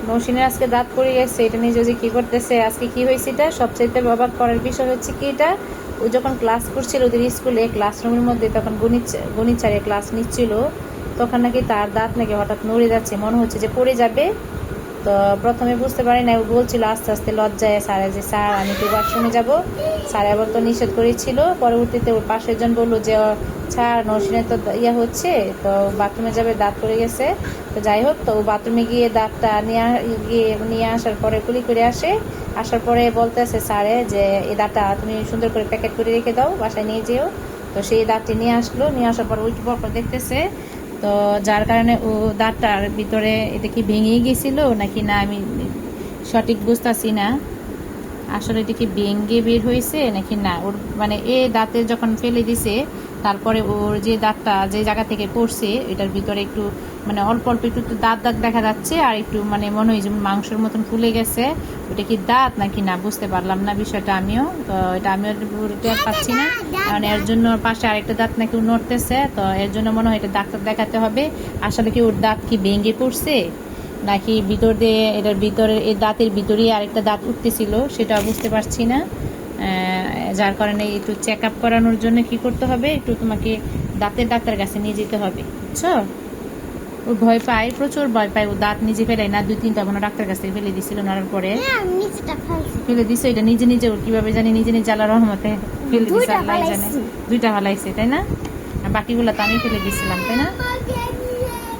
নৌসিনের আজকে দাঁত পড়ে গেছে, এটা নিয়ে যে কি করতেছে, আজকে কি হয়েছে, এটা সবচাইতে অবাক করার বিষয় হচ্ছে কি, এটা ও যখন ক্লাস করছিল ওদের স্কুলে ক্লাসরুমের মধ্যে, তখন গণিত স্যারে ক্লাস নিচ্ছিল, তখন নাকি তার দাঁত নাকি হঠাৎ নড়ে যাচ্ছে, মনে হচ্ছে যে পড়ে যাবে। তো প্রথমে বুঝতে পারি না, ও বলছিল আস্তে আস্তে লজ্জায় স্যারে যে স্যার আমি তো ওয়াশরুমে যাব, স্যার আবার তো নিষেধ করেছিল। পরবর্তীতে ওর পাশের জন বললো যে স্যার নৌসিনের তো ইয়া হচ্ছে, তো বাথরুমে যাবে, দাঁত পড়ে গেছে। তো যাই হোক, তো ও বাথরুমে গিয়ে দাঁতটা নিয়ে আসার পরে কুলি করে আসার পরে বলতেছে স্যারে যে এই দাঁতটা তুমি সুন্দর করে প্যাকেট করে রেখে দাও, বাসায় নিয়ে যেও। তো সেই দাঁতটি নিয়ে আসলো, নিয়ে আসার পর ওই পর দেখতেছে, তো যার কারণে ও দাঁতটার ভিতরে এটা কি ভেঙেই গেছিল নাকি না, আমি সঠিক বুঝতেছি না আসলে এটা কি ভেঙে বের হয়েছে নাকি না। ওর মানে এ দাঁতে যখন ফেলে দিছে, তারপরে ওর যে দাঁতটা যে জায়গা থেকে পড়ছে এটার ভিতরে একটু মানে অল্প অল্প একটু দাঁত দাঁত দেখা যাচ্ছে, আর একটু মানে মনে হয় যেমন মাংসের মতন ফুলে গেছে। ওটা কি দাঁত নাকি না বুঝতে পারলাম না বিষয়টা আমিও, তো এটা আমিও টের পাচ্ছি না, কারণ এর জন্য পাশে আরেকটা দাঁত নাকি নড়তেছে, তো এর জন্য মনে হয় এটা ডাক্তার দেখাতে হবে। আসলে কি ওর দাঁত কি ভেঙে পড়ছে নাকি ভিতর দিয়ে এটার ভিতরে এই দাঁতের ভিতরেই আরেকটা দাঁত উঠতেছিল, সেটা বুঝতে পারছি না। যার কারণে একটু চেক আপ করানোর জন্য কি করতে হবে, একটু তোমাকে দাঁতের ডাক্তার কাছে নিয়ে যেতে হবে, বুঝছো। ও ভয় পায়, প্রচুর ভয় পায়, ও দাঁত নিজে ফেলে না, 2-3টা মনে ডাক্তার কাছে ফেলে দিছিল, নাড়ার পরে ফেলে দিছে। এটা নিজে নিজে ওর কিভাবে জানি নিজে নিজে আল্লাহর রহমতে ফেলে দিছে, আল্লাহ জানে। 2টা ফেলাইছে তাই না, আর বাকিগুলো তো আমি ফেলে দিয়েছিলাম তাই না।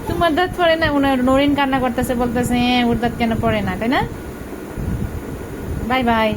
তোমার দাঁত পড়ে না, ওনার নরিন কান্না করতেছে, বলতেছে ওর দাঁত কেন পড়ে না, তাই না। Bye bye.